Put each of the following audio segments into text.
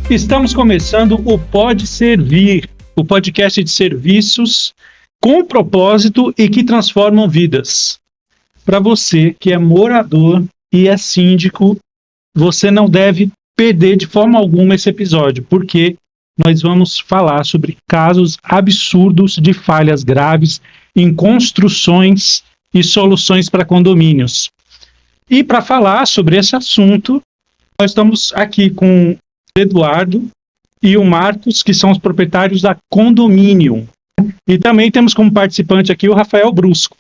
Estamos começando o Pode Servir, o podcast de serviços com propósito e que transformam vidas. Para você que é morador e é síndico, você não deve perder de forma alguma esse episódio, porque nós vamos falar sobre casos absurdos de falhas graves em construções e soluções para condomínios. E para falar sobre esse assunto, nós estamos aqui com o Eduardo e o Marcos, que são os proprietários da Condominium. E também temos como participante aqui o Rafael Brusco.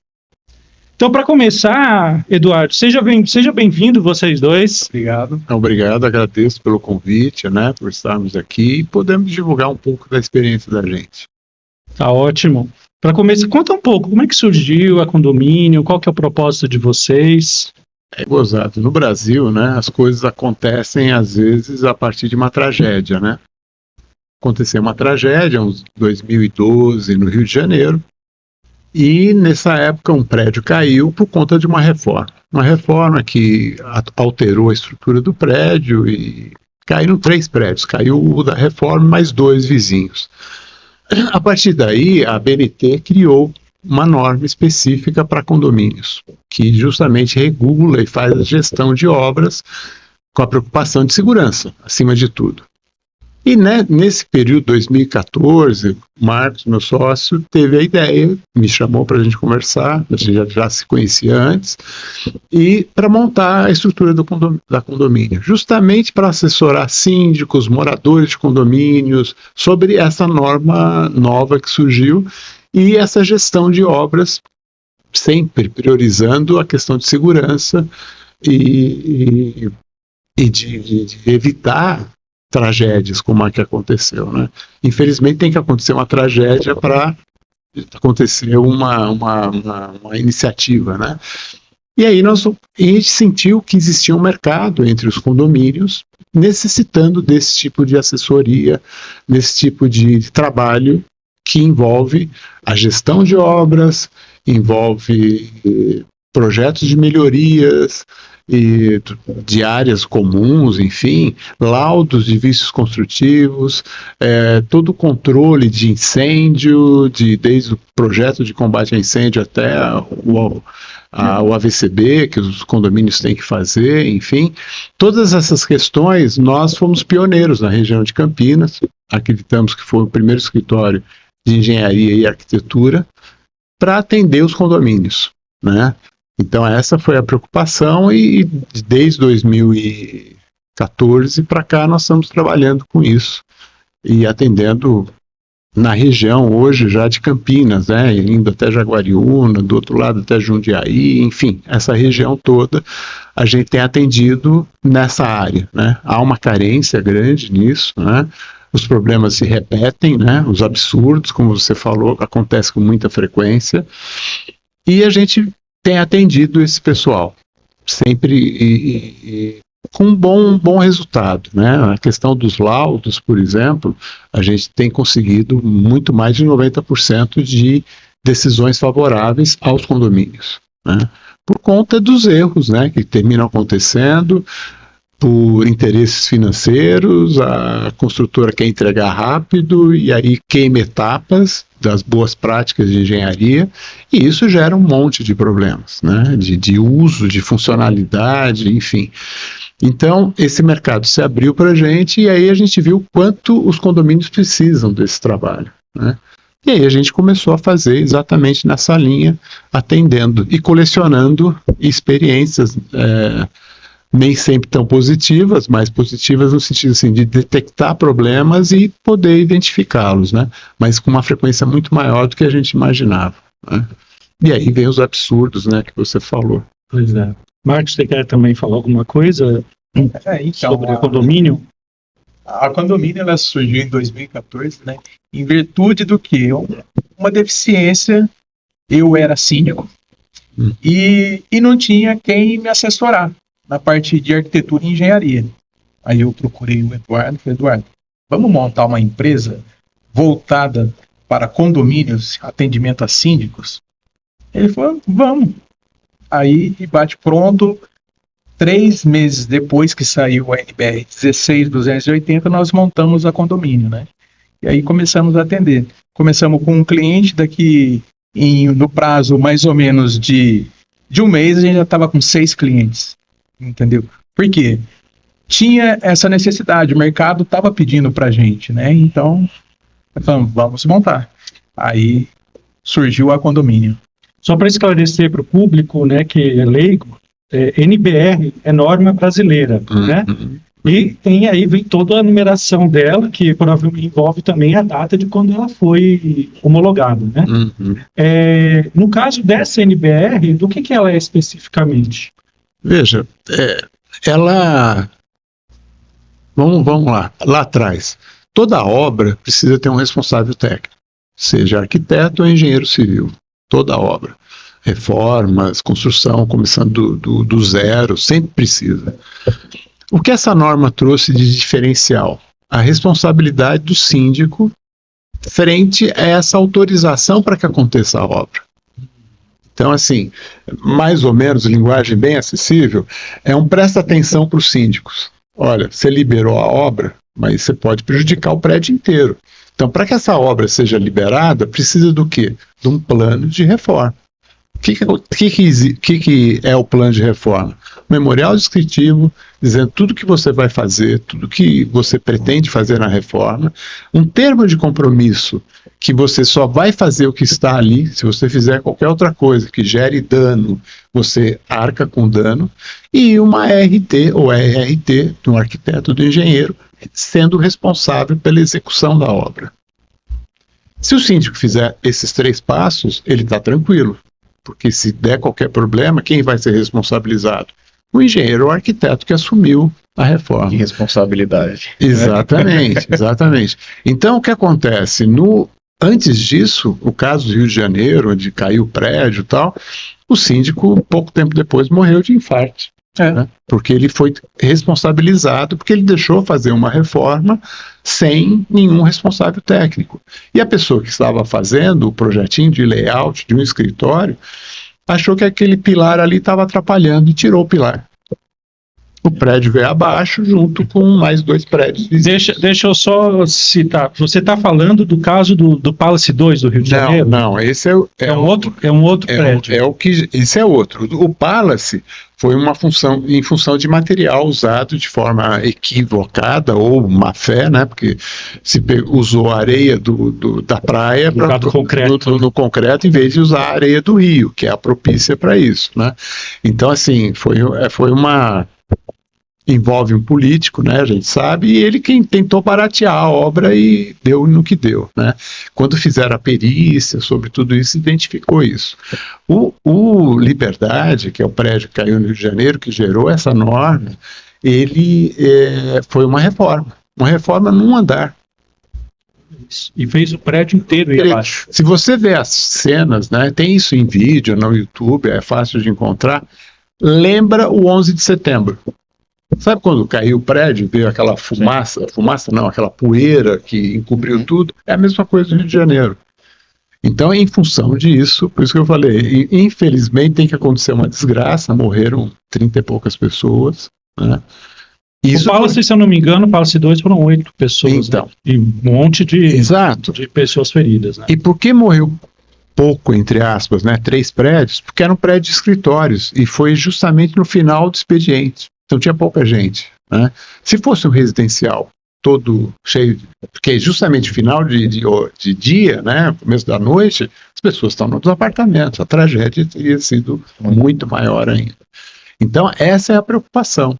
Então, para começar, Eduardo, seja bem-vindo vocês dois. Obrigado. Obrigado, agradeço pelo convite, por estarmos aqui e podemos divulgar um pouco da experiência da gente. Tá ótimo. Para começar, conta um pouco, como é que surgiu a Condominium, qual que é o propósito de vocês? É gozado. No Brasil, as coisas acontecem, às vezes, a partir de uma tragédia, Aconteceu uma tragédia, em 2012, no Rio de Janeiro, e nessa época um prédio caiu por conta de uma reforma que alterou a estrutura do prédio e caíram 3 prédios, caiu o da reforma e mais 2 vizinhos. A partir daí, a ABNT criou uma norma específica para condomínios, que justamente regula e faz a gestão de obras com a preocupação de segurança, acima de tudo. E nesse período, 2014, o Marcos, meu sócio, teve a ideia, me chamou para a gente conversar, a gente já se conhecia antes, e para montar a estrutura da condomínio, justamente para assessorar síndicos, moradores de condomínios, sobre essa norma nova que surgiu e essa gestão de obras, sempre priorizando a questão de segurança e de evitar tragédias como a que aconteceu, Infelizmente tem que acontecer uma tragédia para acontecer uma iniciativa, E aí a gente sentiu que existia um mercado entre os condomínios necessitando desse tipo de assessoria, desse tipo de trabalho que envolve a gestão de obras, envolve projetos de melhorias e de áreas comuns, enfim, laudos de vícios construtivos, todo o controle de incêndio, desde o projeto de combate a incêndio até o AVCB, que os condomínios têm que fazer, enfim. Todas essas questões, nós fomos pioneiros na região de Campinas, acreditamos que foi o primeiro escritório de engenharia e arquitetura para atender os condomínios, Então essa foi a preocupação e desde 2014 para cá nós estamos trabalhando com isso e atendendo na região hoje já de Campinas, indo até Jaguariúna, do outro lado até Jundiaí, enfim, essa região toda a gente tem atendido nessa área, Há uma carência grande nisso, Os problemas se repetem, Os absurdos, como você falou, acontecem com muita frequência e a gente tem atendido esse pessoal, sempre com um bom resultado, A questão dos laudos, por exemplo, a gente tem conseguido muito mais de 90% de decisões favoráveis aos condomínios, por conta dos erros, que terminam acontecendo, por interesses financeiros, a construtora quer entregar rápido e aí queima etapas das boas práticas de engenharia e isso gera um monte de problemas, de uso, de funcionalidade, enfim. Então, esse mercado se abriu para a gente e aí a gente viu quanto os condomínios precisam desse trabalho, E aí a gente começou a fazer exatamente nessa linha, atendendo e colecionando experiências nem sempre tão positivas, mas positivas no sentido assim, de detectar problemas e poder identificá-los, mas com uma frequência muito maior do que a gente imaginava. E aí vem os absurdos, que você falou. Pois é. Marcos, você quer também falar alguma coisa sobre a Condominium? A Condominium ela surgiu em 2014, em virtude do que? Uma deficiência, eu era síndico e não tinha quem me assessorar na parte de arquitetura e engenharia. Aí eu procurei o Eduardo e falei, Eduardo, vamos montar uma empresa voltada para condomínios, atendimento a síndicos? Ele falou, vamos. Aí, bate pronto, 3 meses depois que saiu a NBR 16280, nós montamos a condomínio, né? E aí começamos a atender. Começamos com um cliente, no prazo mais ou menos de um mês, a gente já estava com 6 clientes, entendeu? Por quê? Tinha essa necessidade, o mercado estava pedindo para a gente, né? Então, falamos, vamos montar. Aí surgiu a condomínio. Só para esclarecer para o público, né, que é leigo, NBR é norma brasileira, né? E vem toda a numeração dela, que provavelmente envolve também a data de quando ela foi homologada, né? No caso dessa NBR, do que ela é especificamente? Veja, ela... Vamos lá atrás. Toda obra precisa ter um responsável técnico, seja arquiteto ou engenheiro civil. Toda obra. Reformas, construção, começando do zero, sempre precisa. O que essa norma trouxe de diferencial? A responsabilidade do síndico frente a essa autorização para que aconteça a obra. Então, assim, mais ou menos, linguagem bem acessível, presta atenção para os síndicos. Olha, você liberou a obra, mas você pode prejudicar o prédio inteiro. Então, para que essa obra seja liberada, precisa do quê? De um plano de reforma. O que é o plano de reforma? Memorial descritivo, dizendo tudo que você vai fazer, tudo que você pretende fazer na reforma, um termo de compromisso que você só vai fazer o que está ali, se você fizer qualquer outra coisa que gere dano, você arca com dano, e uma RT ou RRT do arquiteto, do engenheiro, sendo responsável pela execução da obra. Se o síndico fizer esses 3 passos, ele está tranquilo. Porque se der qualquer problema, quem vai ser responsabilizado? O engenheiro ou o arquiteto que assumiu a reforma. Que responsabilidade. Exatamente, exatamente. Então, o que acontece? Antes disso, o caso do Rio de Janeiro, onde caiu o prédio e tal, o síndico, pouco tempo depois, morreu de infarto. Né? Porque ele foi responsabilizado, porque ele deixou fazer uma reforma sem nenhum responsável técnico. E a pessoa que estava fazendo o projetinho de layout de um escritório achou que aquele pilar ali estava atrapalhando e tirou o pilar. O prédio veio abaixo junto com mais 2 prédios. Deixa eu só citar. Você está falando do caso do Palace 2 do Rio de Janeiro? Não, esse é um outro prédio. Esse é outro. O Palace foi em função de material usado de forma equivocada ou má fé, né? Porque se usou a areia da praia no concreto em vez de usar a areia do rio, que é a propícia para isso, né? Então, assim, foi uma... envolve um político, né, a gente sabe, e ele quem tentou baratear a obra e deu no que deu, né. Quando fizeram a perícia sobre tudo isso, identificou isso. O Liberdade, que é o prédio que caiu no Rio de Janeiro, que gerou essa norma, ele foi uma reforma num andar. E fez o prédio inteiro aí abaixo. Se você vê as cenas, né, tem isso em vídeo no YouTube, é fácil de encontrar, lembra o 11 de setembro. Sabe quando caiu o prédio, veio aquela fumaça não, aquela poeira que encobriu tudo? É a mesma coisa no Rio de Janeiro. Então, em função disso, por isso que eu falei, infelizmente tem que acontecer uma desgraça, morreram 30 e poucas pessoas, né? Isso o Palace, se eu não me engano, o Palace 2 foram 8 pessoas, então, né? E um monte de pessoas feridas, né? E por que morreu pouco, entre aspas, né? 3 prédios? Porque era um prédio de escritórios e foi justamente no final do expediente. Então tinha pouca gente, né? Se fosse um residencial todo cheio, porque justamente final de dia, né, começo da noite, as pessoas estão nos apartamentos, a tragédia teria sido muito maior ainda. Então essa é a preocupação,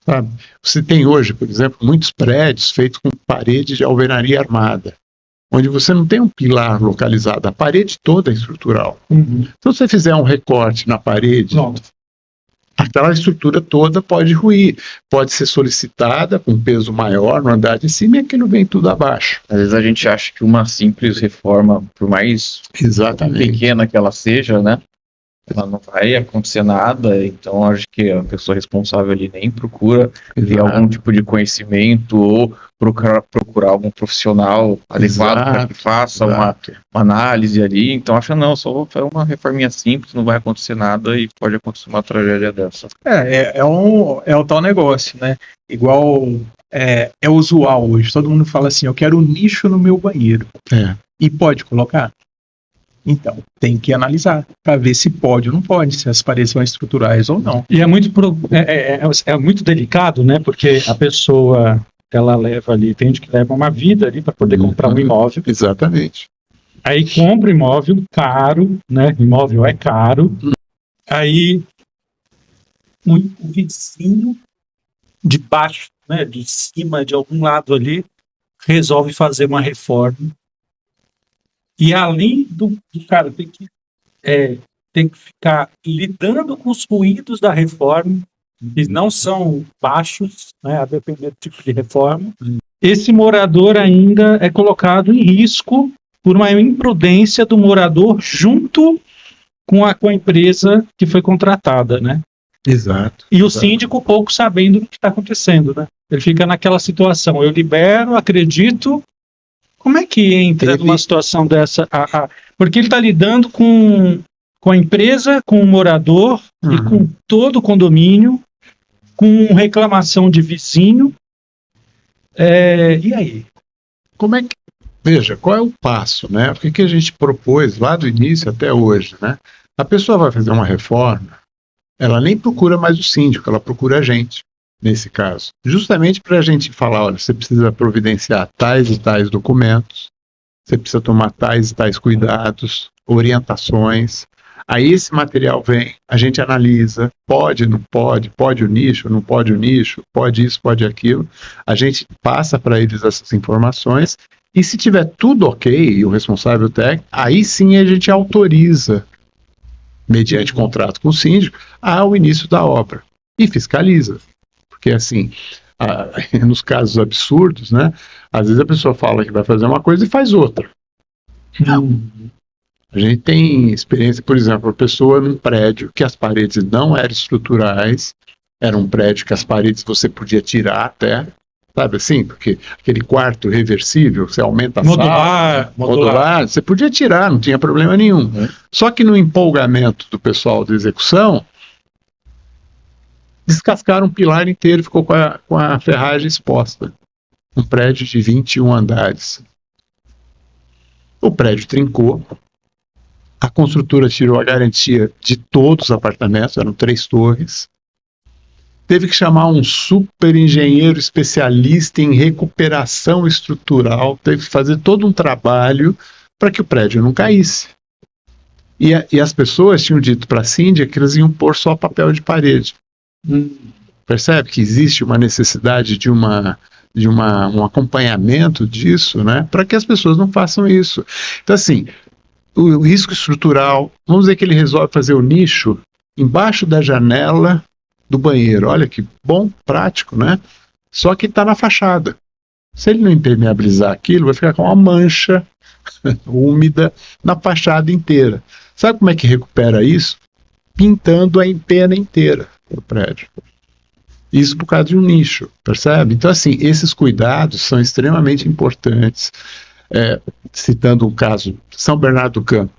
sabe? Você tem hoje, por exemplo, muitos prédios feitos com parede de alvenaria armada, onde você não tem um pilar localizado, a parede toda é estrutural. Então se você fizer um recorte na parede, aquela estrutura toda pode ruir, pode ser solicitada com peso maior no andar de cima e aquilo vem tudo abaixo. Às vezes a gente acha que uma simples reforma, por mais pequena que ela seja, né, ela não vai acontecer nada, então acho que a pessoa responsável ali nem procura ter algum tipo de conhecimento ou procurar algum profissional adequado para que faça uma análise ali. Então acho que não, só vou fazer uma reforminha simples, não vai acontecer nada e pode acontecer uma tragédia dessa. É o tal negócio, né? Igual é usual hoje. Todo mundo fala assim, eu quero um nicho no meu banheiro. E pode colocar? Então, tem que analisar para ver se pode ou não pode, se as paredes são estruturais ou não. E é muito delicado, né? Porque a pessoa, ela leva ali, tem gente que leva uma vida ali para poder comprar um imóvel. Exatamente. Aí compra imóvel caro, né? Imóvel é caro. Aí o vizinho de baixo, né? De cima, de algum lado ali, resolve fazer uma reforma. E além do cara tem que ficar lidando com os ruídos da reforma, que não são baixos, né, a depender do tipo de reforma, esse morador ainda é colocado em risco por uma imprudência do morador junto com a empresa que foi contratada, né? Exato. E o síndico pouco sabendo do que está acontecendo, né? Ele fica naquela situação, eu libero, acredito. Como é que entra numa situação dessa? Porque ele está lidando com a empresa, com o morador e com todo o condomínio, com reclamação de vizinho. E aí? Como é que... Veja, qual é o passo, né? O que a gente propôs lá do início até hoje, né? A pessoa vai fazer uma reforma, ela nem procura mais o síndico, ela procura a gente. Nesse caso, justamente para a gente falar, olha, você precisa providenciar tais e tais documentos, você precisa tomar tais e tais cuidados, orientações, aí esse material vem, a gente analisa, pode, não pode, pode o nicho, não pode o nicho, pode isso, pode aquilo, a gente passa para eles essas informações, e se tiver tudo ok, e o responsável técnico, aí sim a gente autoriza, mediante contrato com o síndico, ao início da obra, e fiscaliza. Porque, assim, nos casos absurdos, né? Às vezes a pessoa fala que vai fazer uma coisa e faz outra. Não. A gente tem experiência, por exemplo, a pessoa num prédio que as paredes não eram estruturais, era um prédio que as paredes você podia tirar até, sabe assim? Porque aquele quarto reversível, você aumenta a sala, modular, você podia tirar, não tinha problema nenhum. Só que no empolgamento do pessoal da execução, descascaram um pilar inteiro e ficou com a ferragem exposta. Um prédio de 21 andares. O prédio trincou. A construtora tirou a garantia de todos os apartamentos, eram 3 torres. Teve que chamar um super engenheiro especialista em recuperação estrutural, teve que fazer todo um trabalho para que o prédio não caísse. E as pessoas tinham dito para a síndica que elas iam pôr só papel de parede. Percebe que existe uma necessidade de um acompanhamento disso, né, para que as pessoas não façam isso. Então, assim, o risco estrutural, vamos dizer que ele resolve fazer o nicho embaixo da janela do banheiro. Olha que bom, prático, né? Só que está na fachada. Se ele não impermeabilizar aquilo, vai ficar com uma mancha úmida na fachada inteira. Sabe como é que recupera isso? Pintando a empena inteira do prédio. Isso por causa de um nicho, percebe? Então, assim, esses cuidados são extremamente importantes. Citando um caso, São Bernardo do Campo,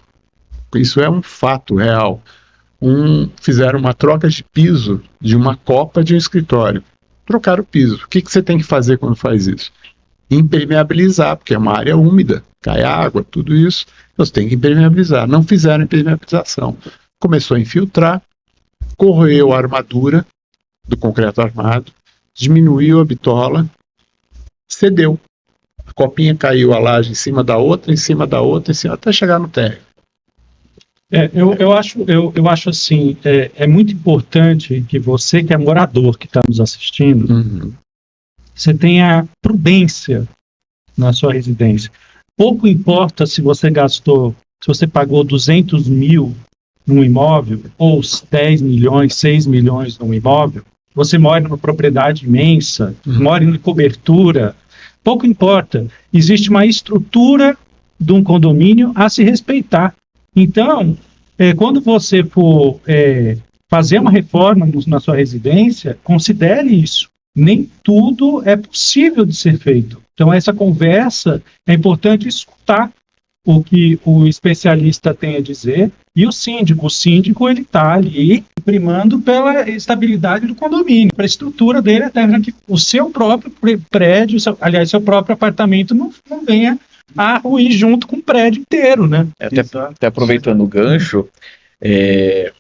isso é um fato real. Fizeram uma troca de piso de uma copa de um escritório. Trocaram o piso. O que você tem que fazer quando faz isso? Impermeabilizar, porque é uma área úmida, cai água, tudo isso. Você tem que impermeabilizar. Não fizeram impermeabilização. Começou a infiltrar, corroeu a armadura do concreto armado, diminuiu a bitola, cedeu. A copinha caiu, a laje em cima da outra, em cima da outra, até chegar no térreo. Eu acho assim, é muito importante que você que é morador, que está nos assistindo, você tenha prudência na sua residência. Pouco importa se você pagou 200 mil num imóvel, ou 10 milhões, 6 milhões num imóvel, você mora numa propriedade imensa, mora em cobertura, pouco importa. Existe uma estrutura de um condomínio a se respeitar. Então, quando você for fazer uma reforma na sua residência, considere isso. Nem tudo é possível de ser feito. Então, essa conversa é importante escutar o que o especialista tem a dizer, e o síndico ele está ali primando pela estabilidade do condomínio, para a estrutura dele, até para que o seu próprio prédio, seu próprio apartamento não venha a ruir junto com o prédio inteiro, né? Até aproveitando o gancho,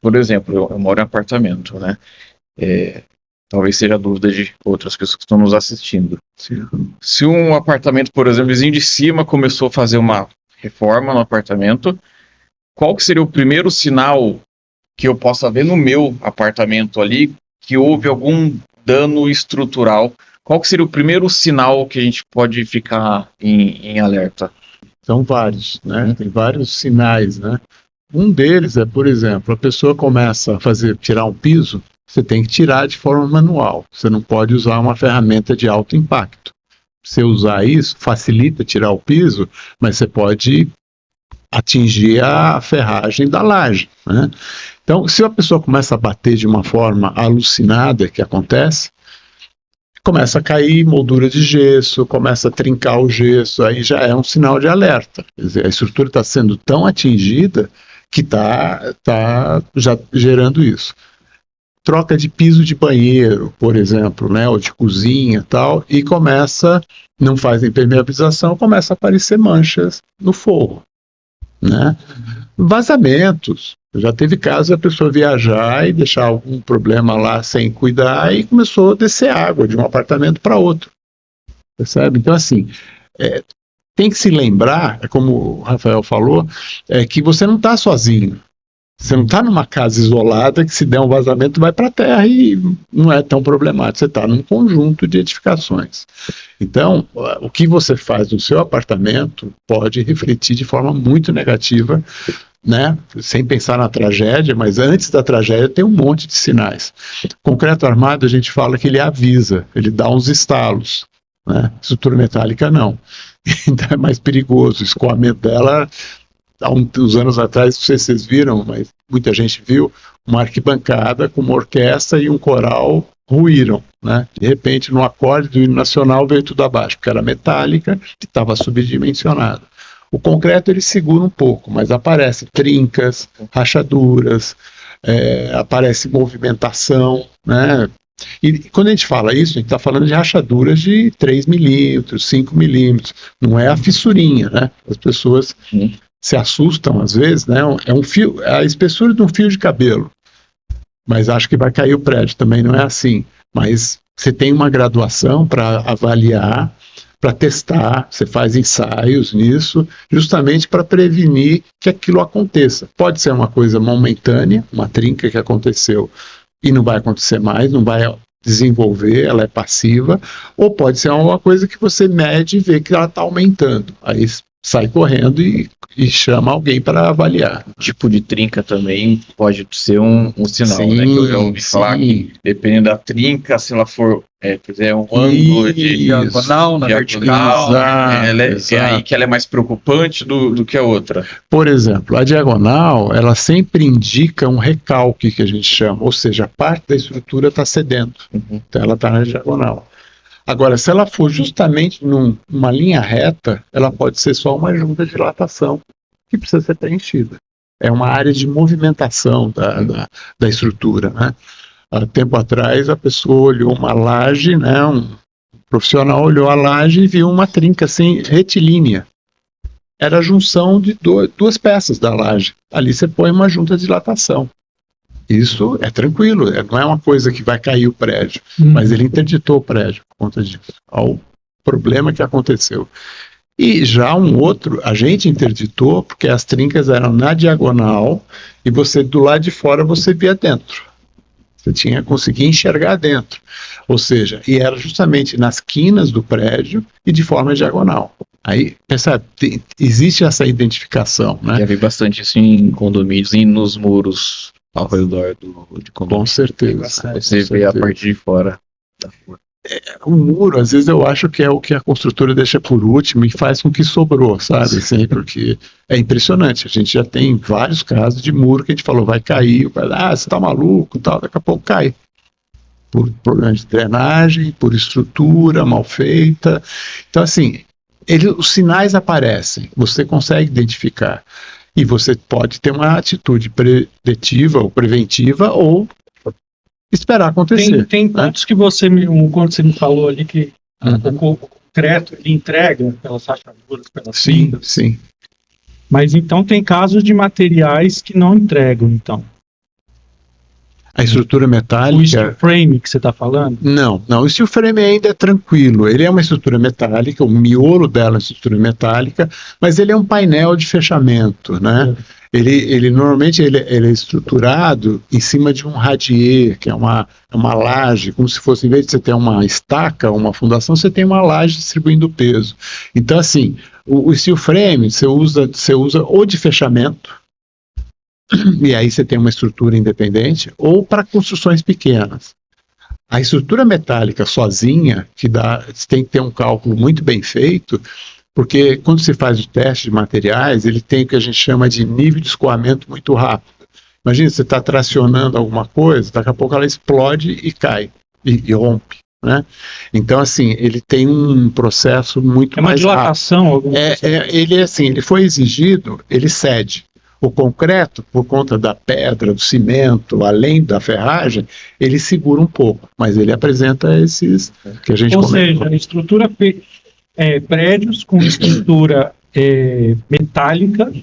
por exemplo, eu moro em apartamento, né? Talvez seja a dúvida de outras pessoas que estão nos assistindo. Sim. Se um apartamento, por exemplo, vizinho de cima começou a fazer uma reforma no apartamento, qual que seria o primeiro sinal que eu possa ver no meu apartamento ali que houve algum dano estrutural? Qual que seria o primeiro sinal que a gente pode ficar em alerta? São vários, né? Tem vários sinais, né? Um deles é, por exemplo, a pessoa começa a tirar um piso, você tem que tirar de forma manual. Você não pode usar uma ferramenta de alto impacto. Você usar isso, facilita tirar o piso, mas você pode atingir a ferragem da laje, né? Então, se a pessoa começa a bater de uma forma alucinada, que acontece, começa a cair moldura de gesso, começa a trincar o gesso, aí já é um sinal de alerta. Quer dizer, a estrutura está sendo tão atingida que está já gerando isso. Troca de piso de banheiro, por exemplo, né, ou de cozinha e tal, e não faz impermeabilização, começa a aparecer manchas no forro, né? Vazamentos. Já teve caso da pessoa viajar e deixar algum problema lá sem cuidar e começou a descer água de um apartamento para outro. Percebe? Então, assim, tem que se lembrar, como o Rafael falou, que você não está sozinho. Você não está numa casa isolada que se der um vazamento vai para a terra e não é tão problemático. Você está num conjunto de edificações. Então, o que você faz no seu apartamento pode refletir de forma muito negativa, né? Sem pensar na tragédia, mas antes da tragédia tem um monte de sinais. Concreto armado, a gente fala que ele avisa, ele dá uns estalos, né? Estrutura metálica não. Então é mais perigoso. O escoamento dela, há uns anos atrás, não sei se vocês viram, mas muita gente viu, uma arquibancada com uma orquestra e um coral ruíram, né? De repente, no acorde do hino nacional veio tudo abaixo, porque era metálica e estava subdimensionada. O concreto ele segura um pouco, mas aparecem trincas, rachaduras, aparece movimentação, né? E quando a gente fala isso, a gente está falando de rachaduras de 3 milímetros, 5 milímetros, não é a fissurinha, né? As pessoas se assustam às vezes, né? É um fio, a espessura de um fio de cabelo, mas acho que vai cair o prédio, também não é assim. Mas você tem uma graduação para avaliar, para testar, você faz ensaios nisso, justamente para prevenir que aquilo aconteça. Pode ser uma coisa momentânea, uma trinca que aconteceu e não vai acontecer mais, não vai desenvolver, ela é passiva, ou pode ser uma coisa que você mede e vê que ela está aumentando. Aí sai correndo e chama alguém para avaliar. O tipo de trinca também pode ser um sinal, sim, né? Que eu já ouvi falar que, dependendo da trinca, se ela for um ângulo de diagonal, na vertical, é aí que ela é mais preocupante do que a outra. Por exemplo, a diagonal, ela sempre indica um recalque, que a gente chama, ou seja, a parte da estrutura está cedendo. Então ela está na diagonal. Agora, se ela for justamente numa linha reta, ela pode ser só uma junta de dilatação que precisa ser preenchida. É uma área de movimentação da estrutura, né? Há tempo atrás, a pessoa olhou uma laje, né? Um profissional olhou a laje e viu uma trinca assim, retilínea. Era a junção de duas peças da laje. Ali você põe uma junta de dilatação. Isso é tranquilo, não é uma coisa que vai cair o prédio, mas ele interditou o prédio por conta disso, ao problema que aconteceu. E já um outro, a gente interditou porque as trincas eram na diagonal e você do lado de fora você via dentro. Você conseguia enxergar dentro. Ou seja, e era justamente nas quinas do prédio e de forma diagonal. Aí, percebe, existe essa identificação, né? Já vi bastante isso em condomínios e nos muros ao redor de condomínio. Com certeza. Você vê a parte de fora da rua. O muro, às vezes eu acho que é o que a construtora deixa por último e faz com que sobrou, sabe? Assim, porque é impressionante. A gente já tem vários casos de muro que a gente falou, vai cair, você tá maluco, tal, daqui a pouco cai. Por problemas de drenagem, por estrutura mal feita. Então, assim, os sinais aparecem, você consegue identificar. E você pode ter uma atitude preditiva ou preventiva ou esperar acontecer. Tem pontos que quando você me falou ali que o concreto ele entrega pelas rachaduras, pelas cintas. Sim. Mas então tem casos de materiais que não entregam, então. A estrutura metálica... O steel frame que você está falando? Não, o steel frame ainda é tranquilo. Ele é uma estrutura metálica, o miolo dela é uma estrutura metálica, mas ele é um painel de fechamento, né? Ele normalmente ele é estruturado em cima de um radier, que é uma laje, como se fosse, em vez de você ter uma estaca, uma fundação, você tem uma laje distribuindo peso. Então, assim, o steel frame você usa ou de fechamento, e aí você tem uma estrutura independente, ou para construções pequenas. A estrutura metálica sozinha, você tem que ter um cálculo muito bem feito, porque quando se faz o teste de materiais, ele tem o que a gente chama de nível de escoamento muito rápido. Imagina, você está tracionando alguma coisa, daqui a pouco ela explode e cai, e rompe. Né? Então, assim, ele tem um processo muito mais rápido. É uma dilatação? Ele foi exigido, ele cede. O concreto, por conta da pedra, do cimento, além da ferragem, ele segura um pouco, mas ele apresenta esses que a gente comentou. Ou seja, a estrutura, prédios com estrutura metálica.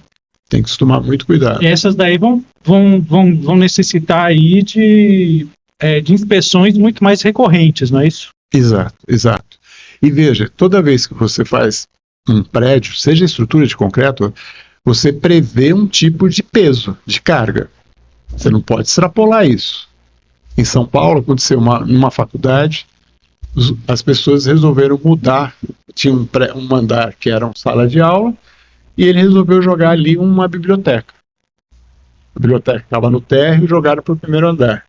Tem que tomar muito cuidado. Essas daí vão necessitar aí de inspeções muito mais recorrentes, não é isso? Exato. E veja, toda vez que você faz um prédio, seja estrutura de concreto, você prevê um tipo de peso, de carga. Você não pode extrapolar isso. Em São Paulo, aconteceu numa faculdade, as pessoas resolveram mudar. Tinha um andar que era uma sala de aula, e ele resolveu jogar ali uma biblioteca. A biblioteca estava no térreo e jogaram para o primeiro andar.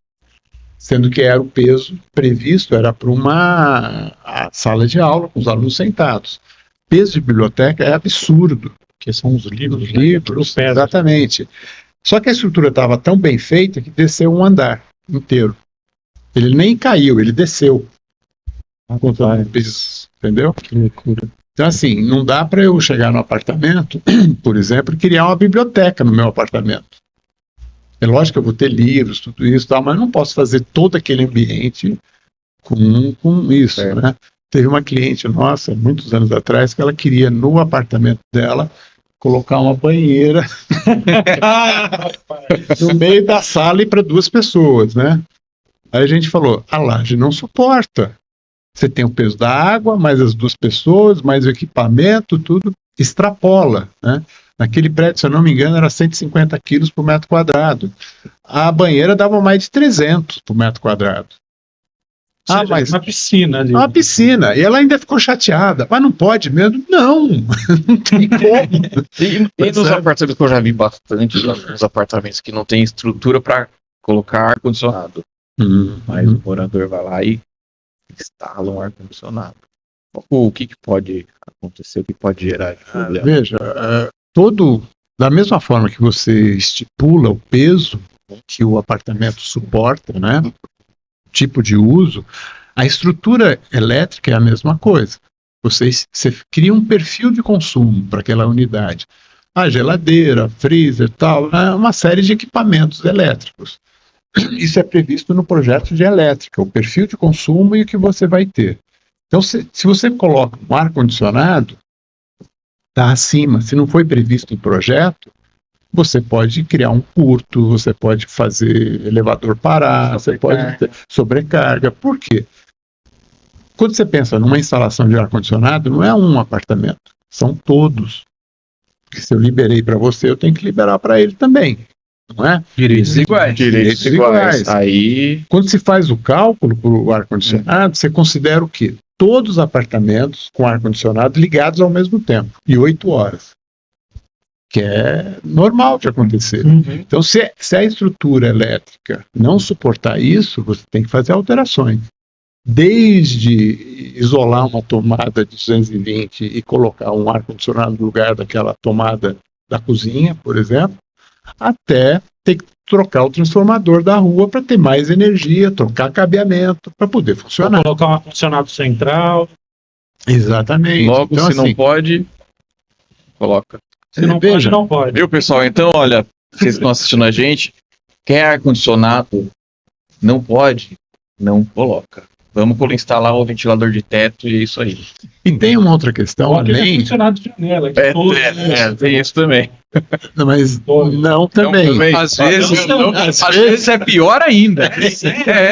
Sendo que era o peso previsto, era para a sala de aula, com os alunos sentados. O peso de biblioteca é absurdo. Que são os livros. Exatamente. Só que a estrutura estava tão bem feita que desceu um andar inteiro. Ele nem caiu, ele desceu. Entendeu? Que loucura. Então, assim, não dá para eu chegar no apartamento, por exemplo, e criar uma biblioteca no meu apartamento. É lógico que eu vou ter livros, tudo isso, tal, mas não posso fazer todo aquele ambiente com isso, né? Teve uma cliente nossa, muitos anos atrás, que ela queria, no apartamento dela, colocar uma banheira no meio da sala e para 2 pessoas, né? Aí a gente falou, a laje não suporta. Você tem o peso da água, mais as 2 pessoas, mais o equipamento, tudo extrapola, né? Naquele prédio, se eu não me engano, era 150 quilos por metro quadrado. A banheira dava mais de 300 por metro quadrado. Mas uma piscina ali. Uma piscina. E ela ainda ficou chateada. Mas não pode mesmo? Não. Não tem como. E nos apartamentos que eu já vi bastante, nos apartamentos que não tem estrutura para colocar ar-condicionado. Mas o morador vai lá e instala um ar-condicionado. O que pode acontecer? O que pode gerar de problema? Veja, da mesma forma que você estipula o peso que o apartamento suporta, né? Tipo de uso, a estrutura elétrica é a mesma coisa. Você cria um perfil de consumo para aquela unidade. A geladeira, freezer, tal, uma série de equipamentos elétricos. Isso é previsto no projeto de elétrica, o perfil de consumo e o que você vai ter. Então, se você coloca um ar-condicionado, está acima. Se não foi previsto em projeto, você pode criar um curto, você pode fazer elevador parar, você pode ter sobrecarga. Por quê? Quando você pensa numa instalação de ar-condicionado, não é um apartamento, são todos. Porque se eu liberei para você, eu tenho que liberar para ele também. Não é? Direitos iguais. Aí, quando se faz o cálculo para o ar-condicionado, você considera o quê? Todos os apartamentos com ar-condicionado ligados ao mesmo tempo, e 8 horas. Que é normal de acontecer. Então, se a estrutura elétrica não suportar isso, você tem que fazer alterações. desde isolar uma tomada de 220 e colocar um ar-condicionado no lugar daquela tomada da cozinha, por exemplo, até ter que trocar o transformador da rua para ter mais energia, trocar cabeamento para poder funcionar. Colocar um ar-condicionado central. Exatamente. Logo, então, se não pode, coloca. Se não veja, pode, não pode. Viu, pessoal? Então, olha, vocês que estão assistindo a gente, quer ar-condicionado, não pode, não coloca. Vamos instalar o ventilador de teto e é isso aí. E tem uma outra questão, Ou aquele além... ar-condicionado de janela. Tem isso também. Mas não também. Às vezes, Às vezes é pior ainda.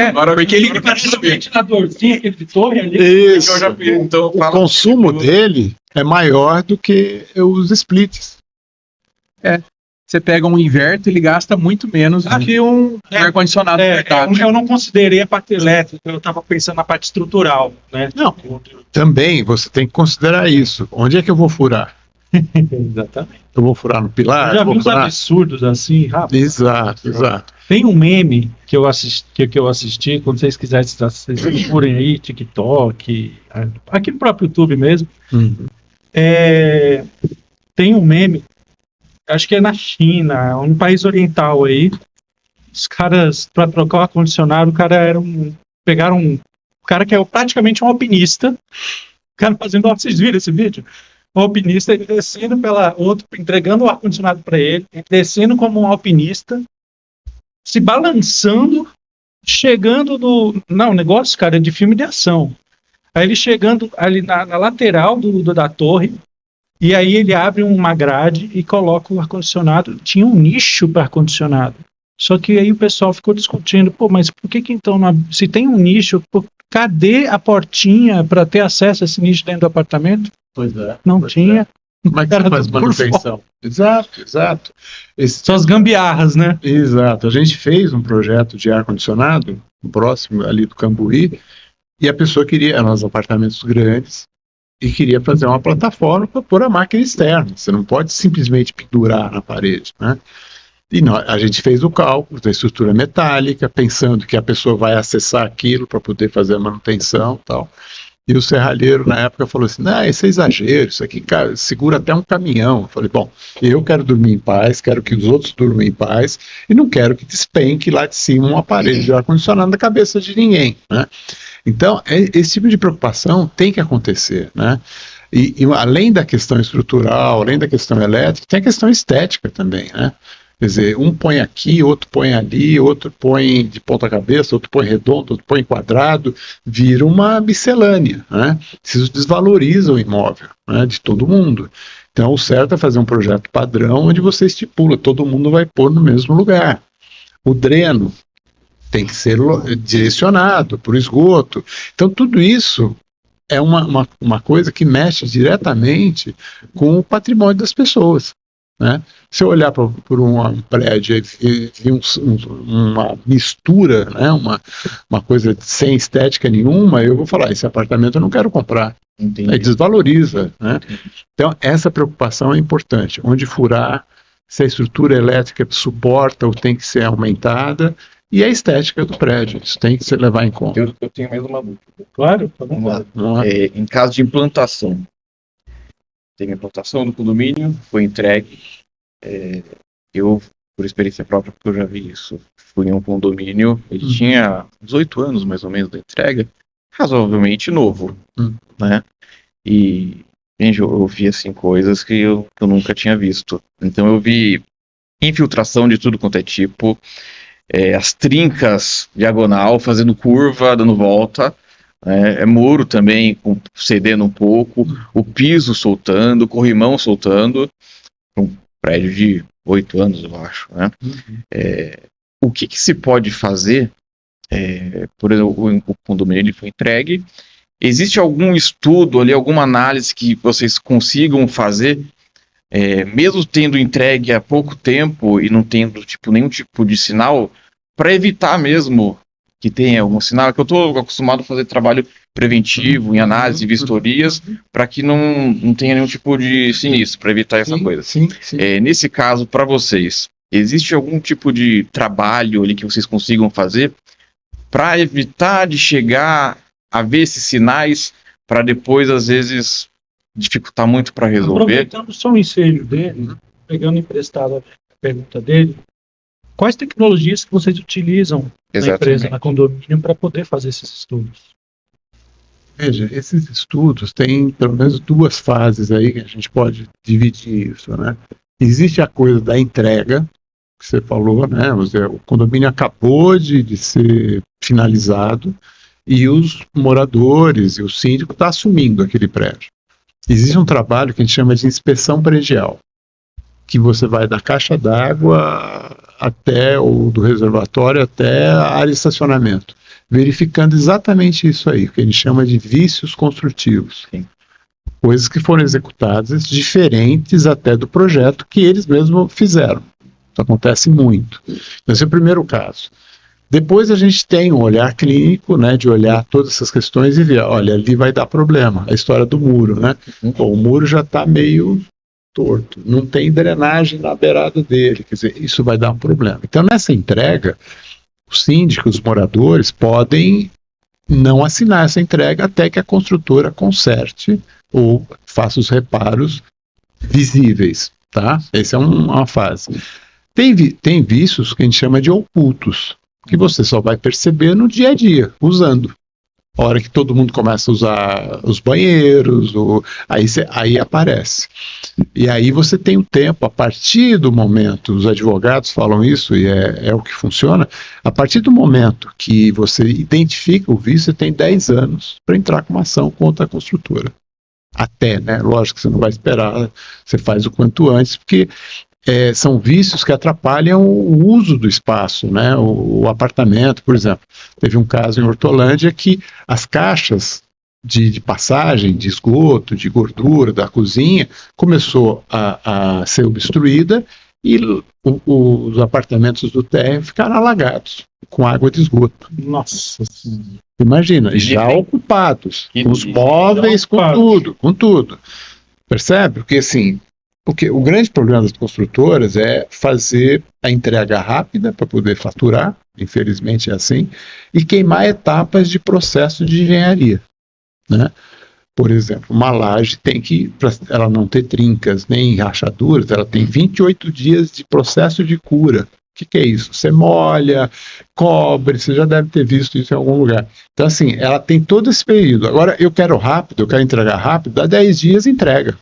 Agora porque ele parece um ventiladorzinho, aquele de torre ali. Isso. Então, O consumo dele é maior do que os splits. você pega um inverter, ele gasta muito menos do que um ar-condicionado portátil. Eu não considerei a parte elétrica, eu estava pensando na parte estrutural, né? Não. Também você tem que considerar isso. Onde é que eu vou furar? Exatamente. Eu vou furar no pilar? Eu já vi Vou uns furar... absurdos assim, rapaz. Exato. Tem um meme que eu assisti, quando vocês quiserem, vocês procurem aí, TikTok, aqui no próprio YouTube mesmo. Uhum. Tem um meme, acho que é na China, um país oriental aí. Os caras, para trocar o ar-condicionado, pegaram um cara que é praticamente um alpinista. O cara fazendo, vocês viram esse vídeo? O alpinista, ele descendo entregando o ar-condicionado para ele, descendo como um alpinista, se balançando, chegando Não, o negócio, cara, é de filme de ação. Aí ele chegando ali na lateral da torre, e aí ele abre uma grade e coloca o ar-condicionado. Tinha um nicho para ar-condicionado. Só que aí o pessoal ficou discutindo, mas por que então, se tem um nicho, cadê a portinha para ter acesso a esse nicho dentro do apartamento? Pois é. Não tinha. Como é que você faz manutenção? Exato. Só as gambiarras, né? Exato. A gente fez um projeto de ar-condicionado próximo ali do Cambuí, e a pessoa queria, nos apartamentos grandes, e queria fazer uma plataforma para pôr a máquina externa. Você não pode simplesmente pendurar na parede, né? E a gente fez o cálculo da estrutura metálica, pensando que a pessoa vai acessar aquilo para poder fazer a manutenção e tal. E o serralheiro, na época, falou assim, isso é exagero, isso aqui segura até um caminhão. Eu falei, bom, eu quero dormir em paz, quero que os outros durmam em paz, e não quero que despenque lá de cima um aparelho de ar-condicionado na cabeça de ninguém, né? Então, esse tipo de preocupação tem que acontecer, né? E além da questão estrutural, além da questão elétrica, tem a questão estética também, né? Quer dizer, um põe aqui, outro põe ali, outro põe de ponta cabeça, outro põe redondo, outro põe quadrado, vira uma miscelânea, né? Isso desvaloriza o imóvel, né, de todo mundo. Então, o certo é fazer um projeto padrão onde você estipula, todo mundo vai pôr no mesmo lugar. O dreno tem que ser direcionado por esgoto. Então, tudo isso é uma coisa que mexe diretamente com o patrimônio das pessoas, né? Se eu olhar por um prédio e ver uma mistura, né, uma coisa sem estética nenhuma, eu vou falar, esse apartamento eu não quero comprar. Entendi. Aí desvaloriza, né? Então, essa preocupação é importante. Onde furar, se a estrutura elétrica suporta ou tem que ser aumentada, e a estética do prédio, isso tem que se levar em conta. Eu tenho mais uma dúvida. Claro, vamos lá. Em caso de implantação, teve a implantação do condomínio, foi entregue. Eu, por experiência própria, porque eu já vi isso, fui em um condomínio, ele tinha 18 anos mais ou menos da entrega, razoavelmente novo, né? E, gente, eu vi assim coisas que eu nunca tinha visto. Então eu vi infiltração de tudo quanto é tipo, as trincas diagonal fazendo curva, dando volta, muro também cedendo um pouco, o piso soltando, o corrimão soltando, um prédio de 8 anos, eu acho, né? O que se pode fazer, por exemplo, o condomínio ele foi entregue, existe algum estudo ali, alguma análise que vocês consigam fazer, mesmo tendo entregue há pouco tempo e não tendo nenhum tipo de sinal, para evitar mesmo que tenha algum sinal, que eu estou acostumado a fazer trabalho preventivo, em análise, vistorias, para que não tenha nenhum tipo de sinistro, para evitar essa coisa. Sim. Nesse caso, para vocês, existe algum tipo de trabalho ali que vocês consigam fazer para evitar de chegar a ver esses sinais para depois, às vezes, dificultar muito para resolver? Aproveitando só o ensejo dele, pegando emprestado a pergunta dele, quais tecnologias que vocês utilizam na empresa, na condomínio, para poder fazer esses estudos? Veja, esses estudos têm pelo menos duas fases aí que a gente pode dividir isso, né? Existe a coisa da entrega, que você falou, né? O condomínio acabou de ser finalizado e os moradores e o síndico estão assumindo aquele prédio. Existe um trabalho que a gente chama de inspeção predial, que você vai da caixa d'água até ou do reservatório até a área de estacionamento, verificando exatamente isso aí, que a gente chama de vícios construtivos. Sim. Coisas que foram executadas diferentes até do projeto que eles mesmos fizeram. Isso acontece muito. Esse é o primeiro caso. Depois a gente tem um olhar clínico, né, de olhar todas essas questões e ver, olha, ali vai dar problema. A história do muro, né? Bom, o muro já está meio torto, não tem drenagem na beirada dele, quer dizer, isso vai dar um problema. Então, nessa entrega, os síndicos, os moradores podem não assinar essa entrega até que a construtora conserte ou faça os reparos visíveis, tá? Essa é uma fase. Tem vícios que a gente chama de ocultos, que você só vai perceber no dia a dia, usando. A hora que todo mundo começa a usar os banheiros, aí aparece. E aí você tem o tempo, a partir do momento, os advogados falam isso e é o que funciona, a partir do momento que você identifica o vício, você tem 10 anos para entrar com uma ação contra a construtora. Até, né? Lógico que você não vai esperar, você faz o quanto antes, porque são vícios que atrapalham o uso do espaço, né? O apartamento, por exemplo. Teve um caso em Hortolândia que as caixas de passagem, de esgoto, de gordura da cozinha, começou a ser obstruída e os apartamentos do térreo ficaram alagados com água de esgoto. Nossa Senhora. Imagina, já ocupados, com os móveis, com tudo. Percebe? Porque assim, o grande problema das construtoras é fazer a entrega rápida para poder faturar, infelizmente é assim, e queimar etapas de processo de engenharia, né? Por exemplo, uma laje tem que, para ela não ter trincas nem rachaduras, ela tem 28 dias de processo de cura. O que é isso? Você molha, cobre, você já deve ter visto isso em algum lugar. Então, assim, ela tem todo esse período. Agora, eu quero entregar rápido, dá 10 dias entrega.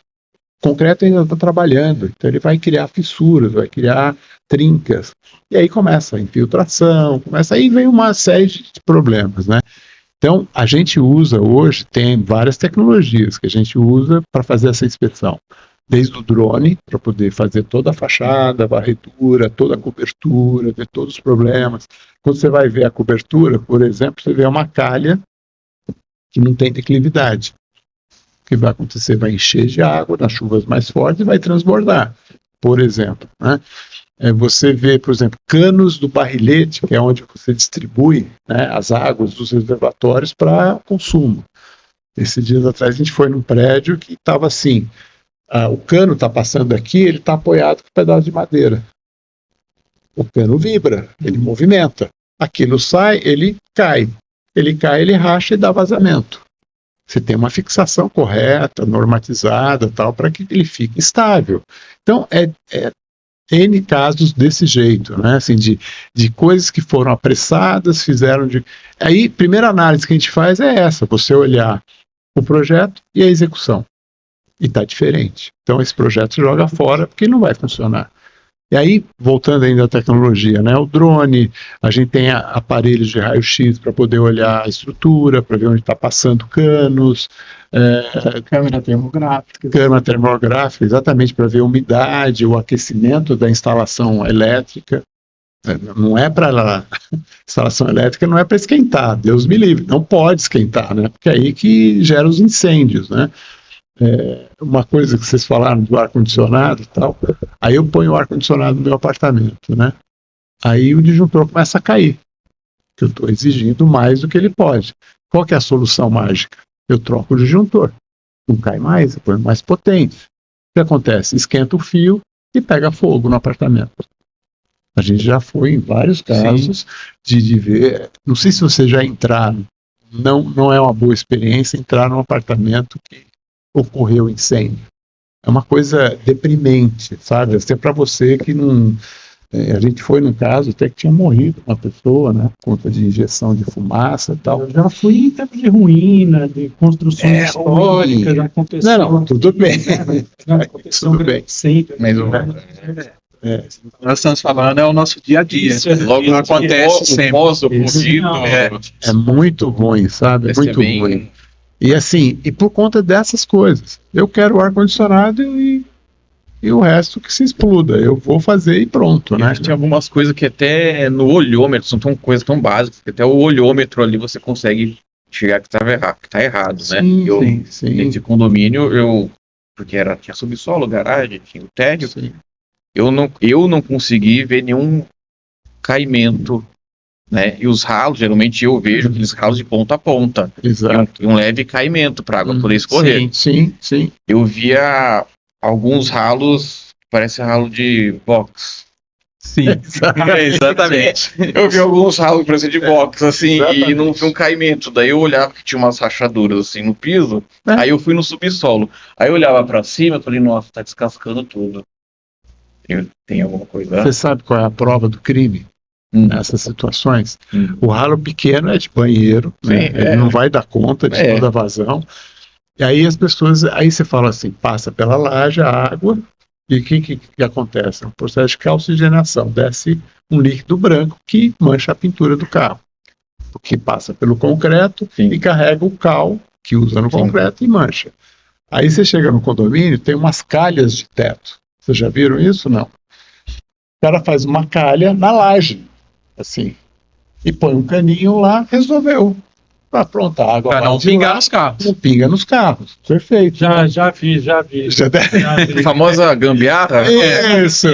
O concreto ainda está trabalhando, então ele vai criar fissuras, vai criar trincas. E aí começa a infiltração, aí vem uma série de problemas, né? Então, a gente usa hoje, tem várias tecnologias que a gente usa para fazer essa inspeção. Desde o drone, para poder fazer toda a fachada, a varredura, toda a cobertura, ver todos os problemas. Quando você vai ver a cobertura, por exemplo, você vê uma calha que não tem declividade. O que vai acontecer? Vai encher de água nas chuvas mais fortes e vai transbordar, por exemplo, né? Você vê, por exemplo, canos do barrilete, que é onde você distribui, né, as águas dos reservatórios para consumo. Esses dias atrás a gente foi num prédio que estava assim, o cano está passando aqui, ele está apoiado com um pedaço de madeira. O cano vibra, ele movimenta. Aquilo sai, ele cai. Ele cai, ele racha e dá vazamento. Você tem uma fixação correta, normatizada, tal, para que ele fique estável. Então, N casos desse jeito, né? Assim, de coisas que foram apressadas, fizeram de... Aí, primeira análise que a gente faz é essa, você olhar o projeto e a execução. E está diferente. Então, esse projeto se joga fora porque não vai funcionar. E aí, voltando ainda à tecnologia, né? O drone, a gente tem aparelhos de raio-x para poder olhar a estrutura, para ver onde está passando canos. Câmera termográfica. Câmera termográfica, exatamente, para ver a umidade, o aquecimento da instalação elétrica. Não é para... Instalação elétrica não é para esquentar, Deus me livre. Não pode esquentar, né? Porque é aí que gera os incêndios, né? Uma coisa que vocês falaram do ar-condicionado e tal, aí eu ponho o ar-condicionado no meu apartamento, né? Aí o disjuntor começa a cair, que eu estou exigindo mais do que ele pode. Qual que é a solução mágica? Eu troco o disjuntor, não cai mais, eu ponho mais potente. O que acontece? Esquenta o fio e pega fogo no apartamento. A gente já foi em vários casos de ver, não sei se vocês já entraram não é uma boa experiência entrar num apartamento que ocorreu incêndio. É uma coisa deprimente, sabe? Até para você que não... a gente foi num caso até que tinha morrido uma pessoa, né? Por conta de injeção de fumaça e tal. Eu já fui em tempos de ruína, de construções históricas, ruim. aconteceu. Não, tudo bem. Aconteceu Tudo bem. sempre. Mas Nós estamos falando é o nosso dia a dia. Isso, Logo não acontece sempre. Pós-ocorrido Não, É muito ruim, sabe? deve ser Muito bem- ruim. E assim, e por conta dessas coisas, eu quero o ar-condicionado e o resto que se exploda. Eu vou fazer e pronto, né? Tem algumas coisas que até no olhômetro são coisas tão básicas que até o olhômetro ali você consegue chegar que tá errado, né? Sim, Eu, sim, dentro de condomínio, porque tinha subsolo, garagem, tinha o térreo, sim. eu não consegui ver nenhum caimento, né? E os ralos, geralmente eu vejo aqueles ralos de ponta a ponta. Exato. E um leve caimento para a água poder escorrer. Sim. Eu via alguns ralos, parece ralo de box. Sim, exatamente. Eu vi alguns ralos parece de box, assim, Exatamente. e não vi um caimento. Daí eu olhava que tinha umas rachaduras assim no piso. É. Aí eu fui no subsolo. Aí eu olhava pra cima e falei, nossa, tá descascando tudo. Tem alguma coisa? Você sabe qual é a prova do crime nessas situações? O ralo pequeno é de banheiro, né? Sim, Ele não vai dar conta de toda a vazão. E aí as pessoas, aí você fala assim, passa pela laje a água, e o que acontece? É um processo de calcigenação, desce um líquido branco que mancha a pintura do carro, porque passa pelo concreto Sim. e carrega o cal que usa no Sim. concreto e mancha. Aí você chega no condomínio, tem umas calhas de teto. Vocês já viram isso? Não. O cara faz uma calha na laje, assim, e põe um caninho lá, resolveu. Ah, pronto, a água Para vai não de pingar lá, nos carros. não pinga nos carros. Perfeito. Já vi. Já A famosa gambiarra? Isso.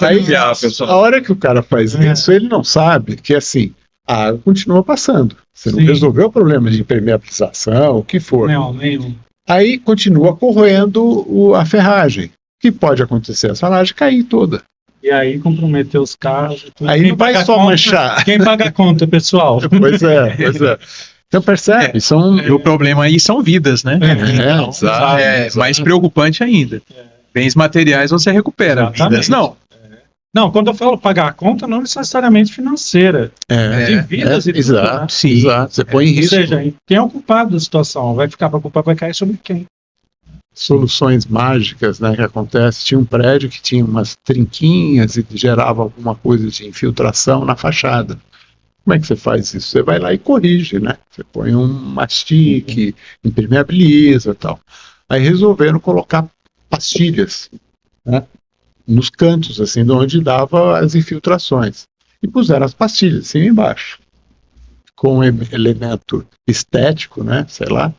Aí, Gambiarra, pessoal. a hora que o cara faz isso, ele não sabe que assim, a água continua passando. Você não Sim. resolveu o problema de impermeabilização, o que for. Nenhum. Aí continua corroendo a ferragem. O que pode acontecer? A ferragem cair toda. E aí comprometeu os carros. e tudo. Aí Quem não vai paga só a conta- manchar. Quem paga a conta, pessoal? Pois é. Então percebe, são... E o problema aí são vidas, né? É, exato, É mais preocupante ainda. Bens materiais você recupera, Exatamente. vidas não. Não, quando eu falo pagar a conta, não necessariamente financeira. De vidas e tudo, né? exato, Sim. exato. Você põe em Ou risco. seja, quem é o culpado da situação? A culpa vai cair sobre quem? Soluções mágicas, né, que acontece. Tinha um prédio que tinha umas trinquinhas e gerava alguma coisa de infiltração na fachada. Como é que você faz isso? Você vai lá e corrige, né? Você põe um mastique, impermeabiliza e tal. Aí resolveram colocar pastilhas, né, nos cantos, assim, de onde dava as infiltrações. E puseram as pastilhas, cima e embaixo. Com um elemento estético, né, sei lá,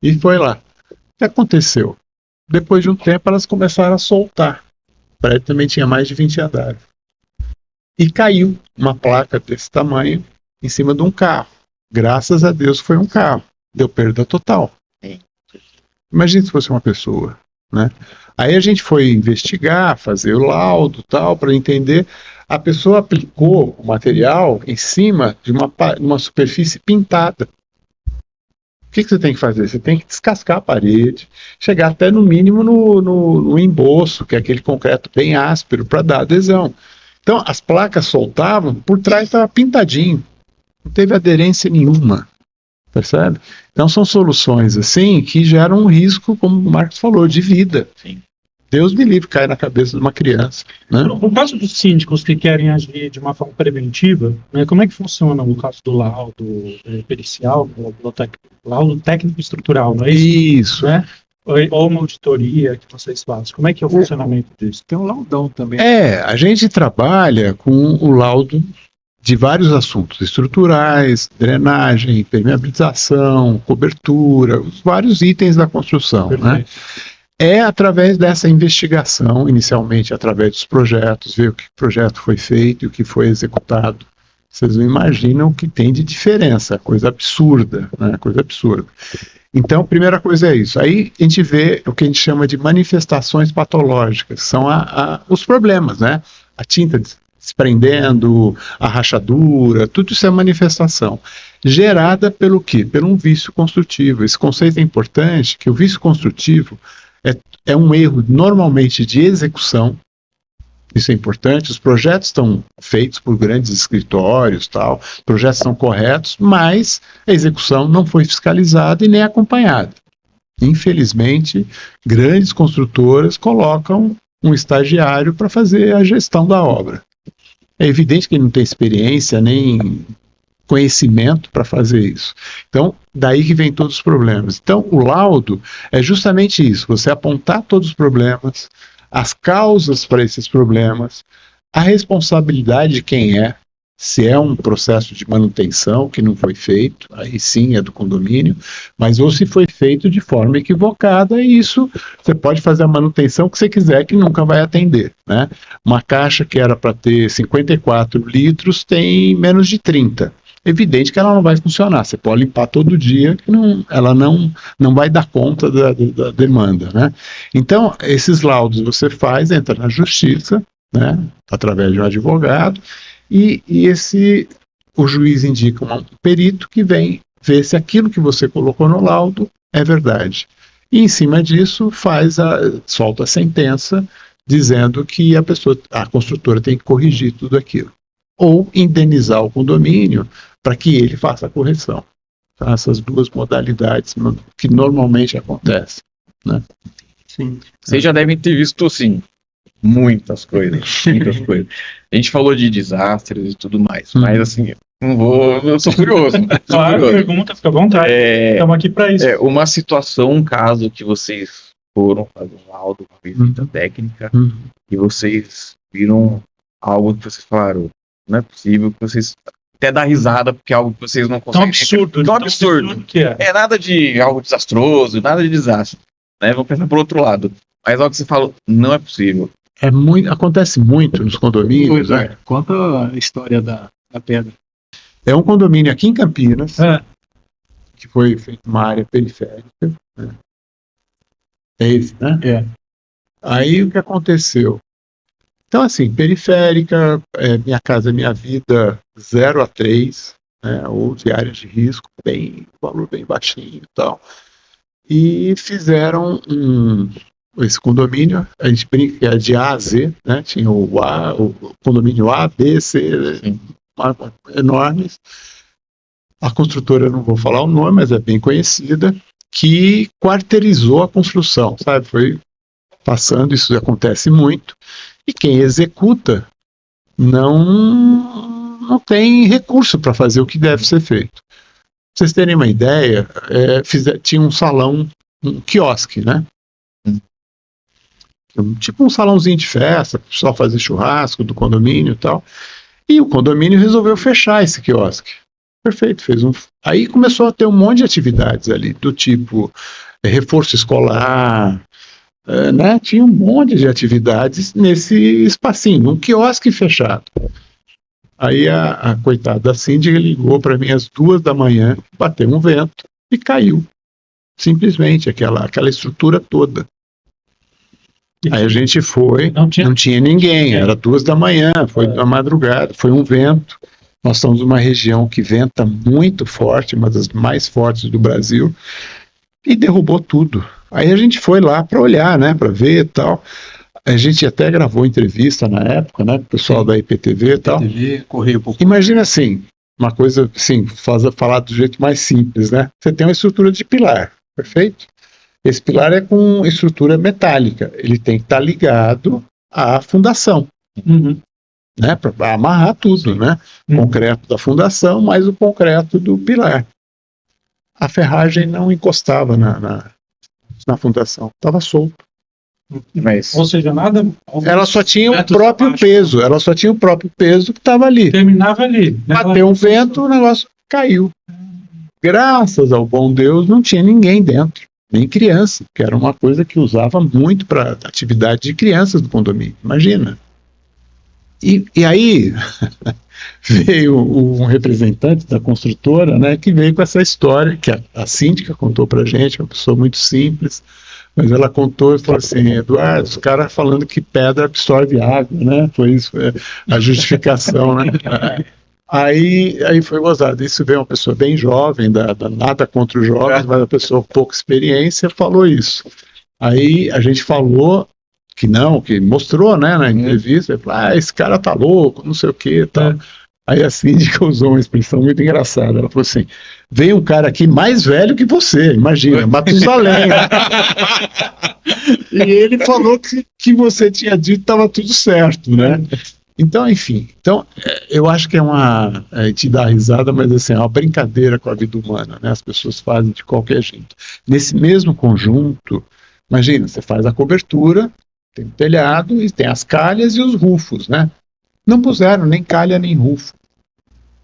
e foi lá. O que aconteceu? Depois de um tempo, elas começaram a soltar. O prédio também tinha mais de 20 andares. E caiu uma placa desse tamanho em cima de um carro. Graças a Deus foi um carro. Deu perda total. Imagina se fosse uma pessoa, né? Aí a gente foi investigar, fazer o laudo, tal, para entender. A pessoa aplicou o material em cima de uma superfície pintada. O que você tem que fazer? Você tem que descascar a parede, chegar até no mínimo no emboço, que é aquele concreto bem áspero, para dar adesão. Então, as placas soltavam, por trás estava pintadinho. Não teve aderência nenhuma. Percebe? Então, são soluções assim que geram um risco, como o Marcos falou, de vida. Sim. Deus me livre, cai na cabeça de uma criança. Né? No caso dos síndicos que querem agir de uma forma preventiva, né, como é que funciona o caso do laudo pericial, laudo técnico estrutural, não é isso? Isso. Né? Ou uma auditoria que vocês fazem? Como é que é o funcionamento disso? Tem um laudão também. A gente trabalha com o laudo de vários assuntos estruturais, drenagem, permeabilização, cobertura, os vários itens da construção, né? É através dessa investigação, inicialmente através dos projetos, ver o que projeto foi feito e o que foi executado. Vocês não imaginam o que tem de diferença, coisa absurda, né? Coisa absurda. Então, a primeira coisa é isso. Aí a gente vê o que a gente chama de manifestações patológicas, são os problemas, né? A tinta desprendendo, a rachadura, tudo isso é manifestação. gerada pelo quê? Por um vício construtivo. Esse conceito é importante, que o vício construtivo é um erro normalmente de execução. Isso é importante. Os projetos estão feitos por grandes escritórios, tal, os projetos são corretos, mas a execução não foi fiscalizada e nem acompanhada. Infelizmente, grandes construtoras colocam um estagiário para fazer a gestão da obra. É evidente que ele não tem experiência nem conhecimento para fazer isso. Então, daí que vem todos os problemas. Então, o laudo é justamente isso, você apontar todos os problemas, as causas para esses problemas, a responsabilidade de quem é, se é um processo de manutenção que não foi feito, aí sim é do condomínio, mas ou se foi feito de forma equivocada, e isso você pode fazer a manutenção que você quiser, que nunca vai atender, né? Uma caixa que era para ter 54 litros tem menos de 30. Evidente que ela não vai funcionar, você pode limpar todo dia, que ela não vai dar conta da demanda, né? Então, esses laudos você faz, entra na justiça, né, através de um advogado, e o juiz indica um perito que vem ver se aquilo que você colocou no laudo é verdade. E em cima disso solta a sentença dizendo que a construtora tem que corrigir tudo aquilo. Ou indenizar o condomínio para que ele faça a correção. Então, essas duas modalidades que normalmente acontecem, né? Sim. Vocês já devem ter visto, assim, muitas coisas. A gente falou de desastres e tudo mais, mas assim, eu sou curioso. Claro, pergunta, fica à vontade. Estamos aqui para isso. Uma situação, um caso que vocês foram fazer um laudo, uma visita técnica, e vocês viram algo que vocês falaram, não é possível, que vocês até dá risada, porque é algo que vocês não conseguem. Tão absurdo que é. É nada de algo desastroso, nada de desastre, né? Vamos pensar por outro lado. Mas algo que você fala, não é possível. Acontece muito nos condomínios, né? Conta a história da pedra. É um condomínio aqui em Campinas, que foi feito uma área periférica. Né? É esse, né? É. Aí o que aconteceu? Então, assim, periférica, Minha Casa Minha Vida 0 a 3, né, ou de áreas de risco, valor bem baixinho e tal. E fizeram esse condomínio, a gente brinca que é de A a Z, né, tinha o condomínio A, B, C, enormes. A construtora, eu não vou falar o nome, mas é bem conhecida, que quarteirizou a construção, sabe? Foi passando, isso acontece muito. E quem executa não tem recurso para fazer o que deve ser feito. Pra vocês terem uma ideia, tinha um salão, um quiosque, né? Tipo um salãozinho de festa, só fazer churrasco do condomínio e tal. E o condomínio resolveu fechar esse quiosque. Perfeito, Aí começou a ter um monte de atividades ali, do tipo reforço escolar, né? Tinha um monte de atividades nesse espacinho, um quiosque fechado. Aí a coitada da síndica ligou para mim às 2 da manhã, bateu um vento e caiu. Simplesmente, aquela estrutura toda. Aí a gente foi, não tinha ninguém, era 2 da manhã, foi na madrugada, foi um vento. Nós estamos numa região que venta muito forte, uma das mais fortes do Brasil, e derrubou tudo. Aí a gente foi lá para olhar, né, para ver e tal. A gente até gravou entrevista na época, né, com o pessoal da IPTV e tal. Correio Popular. Imagina assim, uma coisa assim, falar do jeito mais simples, né? Você tem uma estrutura de pilar, perfeito? Esse pilar é com estrutura metálica, ele tem que estar ligado à fundação, né, para amarrar tudo, né? Concreto da fundação, mais o concreto do pilar. A ferragem não encostava na fundação, estava solto. Ou seja, nada. Ela só tinha o próprio peso, que estava ali. Terminava ali. Né? Bateu um vento, o negócio caiu. Graças ao bom Deus, não tinha ninguém dentro, nem criança, que era uma coisa que usava muito para atividade de crianças do condomínio. Imagina. E aí veio um representante da construtora, né, que veio com essa história que a síndica contou pra gente, uma pessoa muito simples, mas ela contou e falou assim: Eduardo, os caras falando que pedra absorve água, né? Foi isso, a justificação, né? Aí foi gozado. Isso veio uma pessoa bem jovem, nada contra os jovens, mas uma pessoa com pouca experiência falou isso. Aí a gente falou que não, que mostrou, né, na entrevista, falou, esse cara tá louco, não sei o que, tal. Aí a síndica usou uma expressão muito engraçada. Ela falou assim: vem um cara aqui mais velho que você, imagina, Matusalém. E ele falou que você tinha dito que estava tudo certo, né? Então, enfim, eu acho que a gente dá risada, mas assim, é uma brincadeira com a vida humana, né? As pessoas fazem de qualquer jeito. Nesse mesmo conjunto, imagina, você faz a cobertura, tem o telhado, e tem as calhas e os rufos, né? Não puseram nem calha nem rufo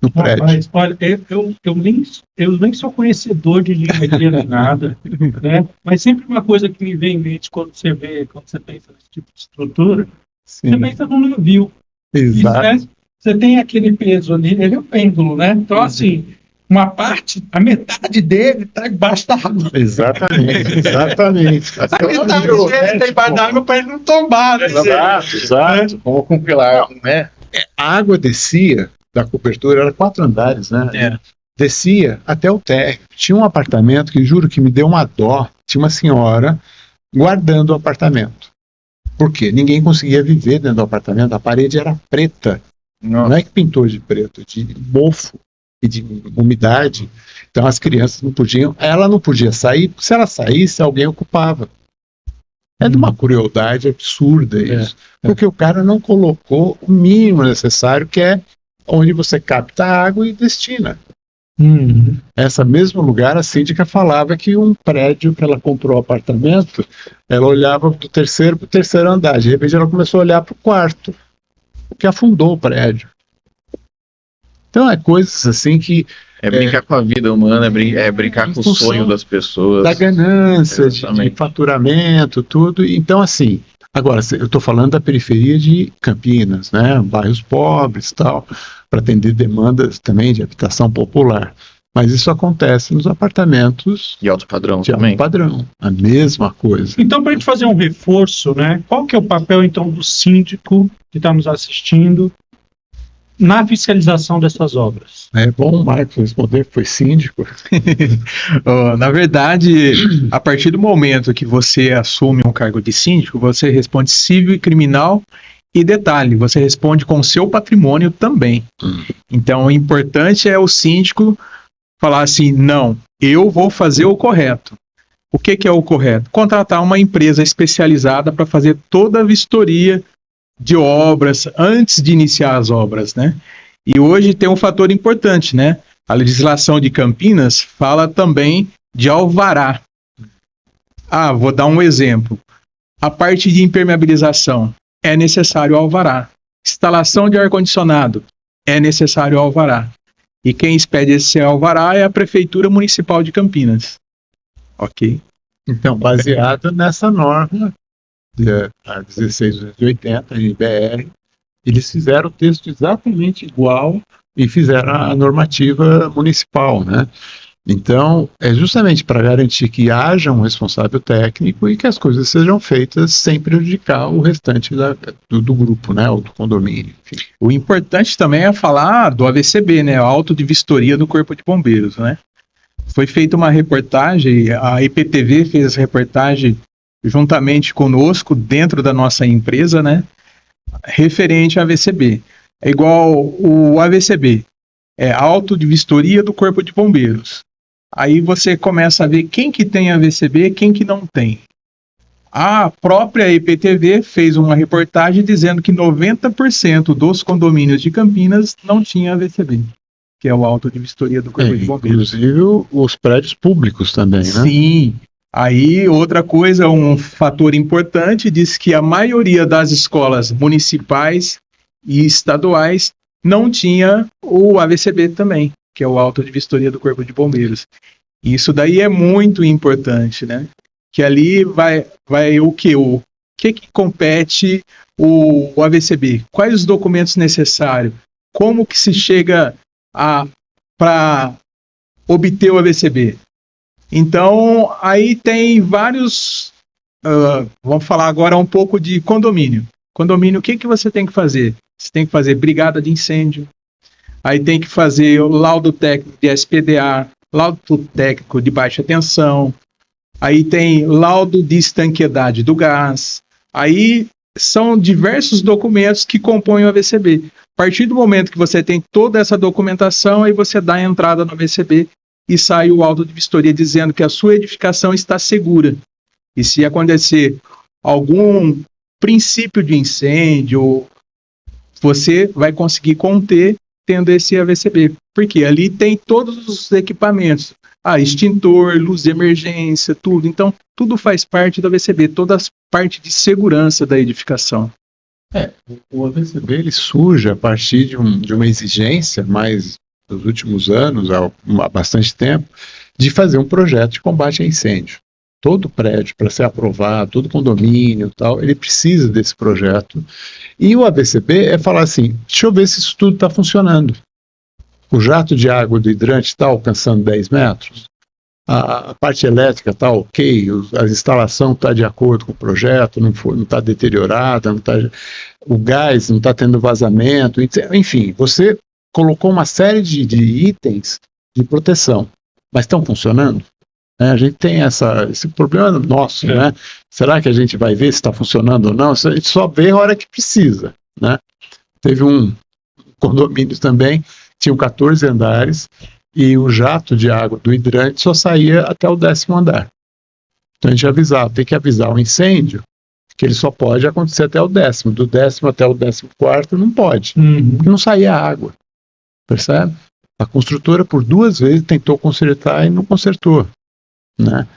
no prédio. Mas, olha, eu nem sou conhecedor de engenharia nem nada, né? Mas sempre uma coisa que me vem em mente quando você pensa nesse tipo de estrutura, Sim. você pensa num navio. Exato. Né? Você tem aquele peso ali, ele é o pêndulo, né? Então, assim, a metade dele está embaixo da água. Exatamente. A metade dele está embaixo da água para ele não tombar, né? Exato. Como com pilar, né? A água descia da cobertura, era 4 andares, né? Descia até o térreo. Tinha um apartamento que, juro que me deu uma dó. Tinha uma senhora guardando o apartamento. Por quê? Ninguém conseguia viver dentro do apartamento. A parede era preta. Não é que pintou de preto, de mofo e de umidade. Então as crianças não podiam. Ela não podia sair, porque se ela saísse, alguém ocupava. É de uma crueldade absurda isso. Porque o cara não colocou o mínimo necessário, que é onde você capta a água e destina. Esse mesmo lugar, a síndica falava que um prédio que ela comprou apartamento, ela olhava do terceiro para o terceiro andar. De repente ela começou a olhar para o quarto, o que afundou o prédio. Então é coisas assim que... É brincar com a vida humana, é brincar com o sonho das pessoas. Da ganância, de faturamento, tudo. Então, assim, agora, eu estou falando da periferia de Campinas, né? Bairros pobres e tal, para atender demandas também de habitação popular. Mas isso acontece nos apartamentos de alto padrão de também. Alto padrão, a mesma coisa. Então, para a gente fazer um reforço, né? Qual que é o papel, então, do síndico que está nos assistindo na fiscalização dessas obras? É bom o Marcos responder, que foi síndico. Na verdade, a partir do momento que você assume um cargo de síndico, você responde civil e criminal, e detalhe, você responde com o seu patrimônio também. Então, o importante é o síndico falar assim: não, eu vou fazer o correto. O que é o correto? Contratar uma empresa especializada para fazer toda a vistoria de obras antes de iniciar as obras, né? E hoje tem um fator importante, né? A legislação de Campinas fala também de alvará. Vou dar um exemplo. A parte de impermeabilização é necessário alvará. Instalação de ar-condicionado é necessário alvará. E quem expede esse alvará é a Prefeitura Municipal de Campinas. Ok? Então, baseado nessa norma a 1680, NBR, eles fizeram o texto exatamente igual e fizeram a normativa municipal, né? Então, é justamente para garantir que haja um responsável técnico e que as coisas sejam feitas sem prejudicar o restante do grupo, né? Ou do condomínio. Enfim. O importante também é falar do AVCB, né? O Auto de Vistoria do Corpo de Bombeiros, né? Foi feita uma reportagem, a IPTV fez essa reportagem juntamente conosco, dentro da nossa empresa, né, referente ao AVCB. É igual o AVCB, é Auto de Vistoria do Corpo de Bombeiros. Aí você começa a ver quem que tem AVCB e quem que não tem. A própria IPTV fez uma reportagem dizendo que 90% dos condomínios de Campinas não tinha AVCB, que é o Auto de Vistoria do Corpo de Bombeiros. Inclusive os prédios públicos também, né? Sim. Aí, outra coisa, um fator importante, diz que a maioria das escolas municipais e estaduais não tinha o AVCB também, que é o Auto de Vistoria do Corpo de Bombeiros. Isso daí é muito importante, né? Que ali vai o quê? O que compete o AVCB? Quais os documentos necessários? Como que se chega para obter o AVCB? Então, aí tem vários... vamos falar agora um pouco de condomínio. Condomínio, o que você tem que fazer? Você tem que fazer brigada de incêndio, aí tem que fazer o laudo técnico de SPDA, laudo técnico de baixa tensão, aí tem laudo de estanqueidade do gás, aí são diversos documentos que compõem o AVCB. A partir do momento que você tem toda essa documentação, aí você dá a entrada no AVCB e sai o laudo de vistoria dizendo que a sua edificação está segura. E se acontecer algum princípio de incêndio, você vai conseguir conter tendo esse AVCB. Porque ali tem todos os equipamentos. Extintor, luz de emergência, tudo. Então, tudo faz parte do AVCB, toda a parte de segurança da edificação. O AVCB ele surge a partir de uma exigência, mais nos últimos anos, há bastante tempo, de fazer um projeto de combate a incêndio. Todo prédio, para ser aprovado, todo condomínio e tal, ele precisa desse projeto. E o AVCB é falar assim, deixa eu ver se isso tudo está funcionando. O jato de água do hidrante está alcançando 10 metros? A parte elétrica está ok? A instalação está de acordo com o projeto? Não está deteriorada? O gás não está tendo vazamento? Enfim, você colocou uma série de itens de proteção, mas estão funcionando? A gente tem esse problema nosso, né? Será que a gente vai ver se está funcionando ou não? A gente só vê a hora que precisa, né? Teve um condomínio também, tinham 14 andares e o jato de água do hidrante só saía até o 10º andar. Então a gente avisava, tem que avisar o incêndio, que ele só pode acontecer até o 10º, do 10º até o 14º não pode, porque não saía água, percebe? A construtora por 2 vezes tentou consertar e não consertou. Né?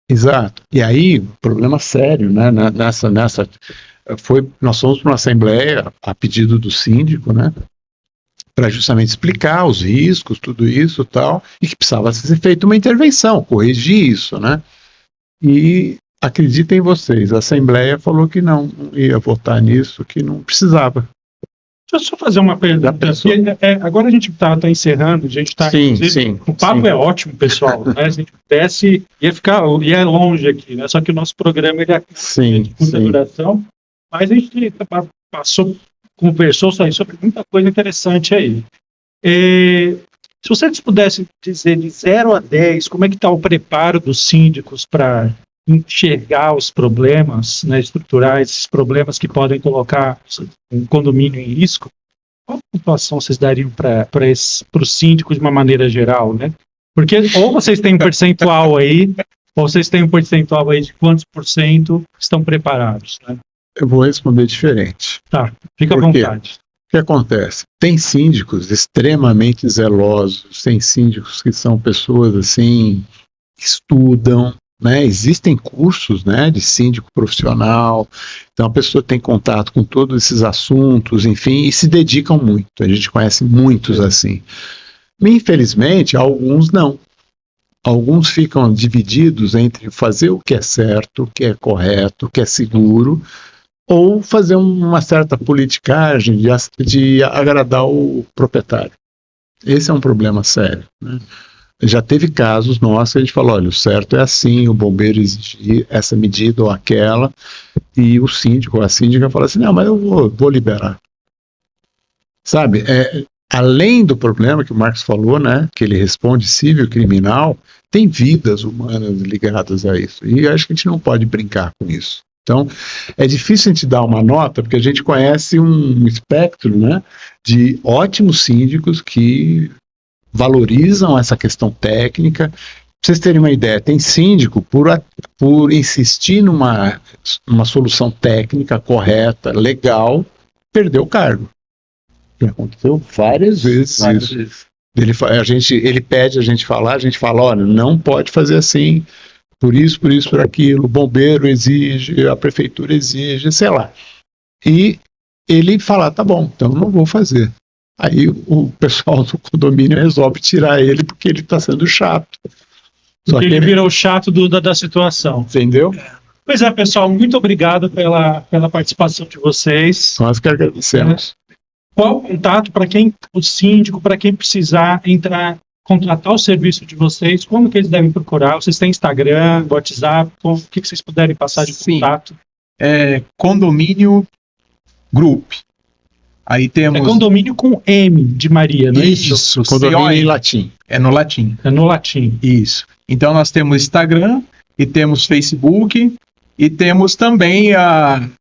Exato. E aí, problema sério, né? Nós fomos para uma assembleia a pedido do síndico, né? Para justamente explicar os riscos, tudo isso, tal, e que precisava ser feita uma intervenção, corrigir isso, né? E acreditem vocês, a assembleia falou que não ia votar nisso, que não precisava. Deixa eu só fazer uma pergunta. Agora a gente está encerrando, a gente está. Sim. O papo é ótimo, pessoal. Né? Se a gente pudesse, ia longe aqui, né? Só que o nosso programa ele é de curta duração. Mas a gente conversou sobre muita coisa interessante aí. Se vocês pudessem dizer de 0 a 10, como é que está o preparo dos síndicos para enxergar os problemas, né, estruturais, esses problemas que podem colocar um condomínio em risco, qual pontuação vocês dariam para os síndicos de uma maneira geral, né? Porque ou vocês têm um percentual aí, ou vocês têm um percentual aí de quantos % estão preparados, né? Eu vou responder diferente. Tá, fica à vontade. O que acontece? Tem síndicos extremamente zelosos, tem síndicos que são pessoas assim, que estudam, né? Existem cursos, né, de síndico profissional, então a pessoa tem contato com todos esses assuntos, enfim, e se dedicam muito. A gente conhece muitos assim. Infelizmente, alguns não. Alguns ficam divididos entre fazer o que é certo, o que é correto, o que é seguro, ou fazer uma certa politicagem de agradar o proprietário. Esse é um problema sério, né? Já teve casos nossos que a gente falou, olha, o certo é assim, o bombeiro exigir essa medida ou aquela, e o síndico ou a síndica fala assim, não, mas eu vou liberar. Sabe, além do problema que o Marcos falou, né, que ele responde civil e criminal, tem vidas humanas ligadas a isso, e acho que a gente não pode brincar com isso. Então, é difícil a gente dar uma nota, porque a gente conhece um espectro, né, de ótimos síndicos que valorizam essa questão técnica. Pra vocês terem uma ideia, tem síndico por insistir numa solução técnica correta, legal, perdeu o cargo. Já aconteceu várias vezes isso. Ele pede a gente fala, olha, não pode fazer assim, por isso, por aquilo, o bombeiro exige, a prefeitura exige, sei lá. E ele fala, tá bom, então não vou fazer. Aí o pessoal do condomínio resolve tirar ele porque ele está sendo chato. Porque ele virou o chato da situação. Entendeu? Pois é, pessoal, muito obrigado pela participação de vocês. Nós que agradecemos. Qual o contato para o síndico, para quem precisar contratar o serviço de vocês, como que eles devem procurar? Vocês têm Instagram, WhatsApp, o que vocês puderem passar de contato? Condomínio Group. Aí É temos... condomínio com M de Maria, não é isso? Isso, Condomínio COM. em latim. É no latim. É no latim. Isso. Então nós temos Instagram e temos Facebook e temos também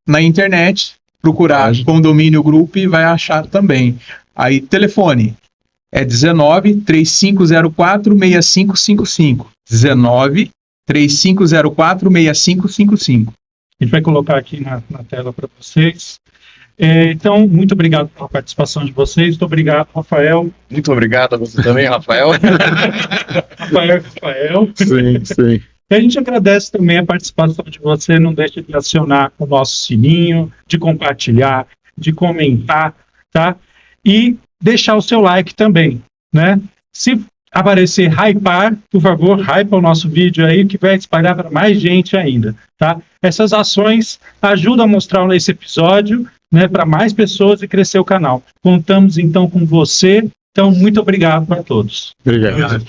na internet, procurar Página. Condomínio Group e vai achar também. Aí telefone é 19 3504 6555. 19 3504 6555. A gente vai colocar aqui na tela para vocês. Então, muito obrigado pela participação de vocês. Muito obrigado, Rafael. Muito obrigado a você também, Rafael. Rafael. Sim, sim. E a gente agradece também a participação de você. Não deixe de acionar o nosso sininho, de compartilhar, de comentar, tá? E deixar o seu like também, né? Se aparecer hypar, por favor, hypa o nosso vídeo aí, que vai espalhar para mais gente ainda, tá? Essas ações ajudam a mostrar esse episódio, né, para mais pessoas e crescer o canal. Contamos então com você. Então, muito obrigado para todos. Obrigado.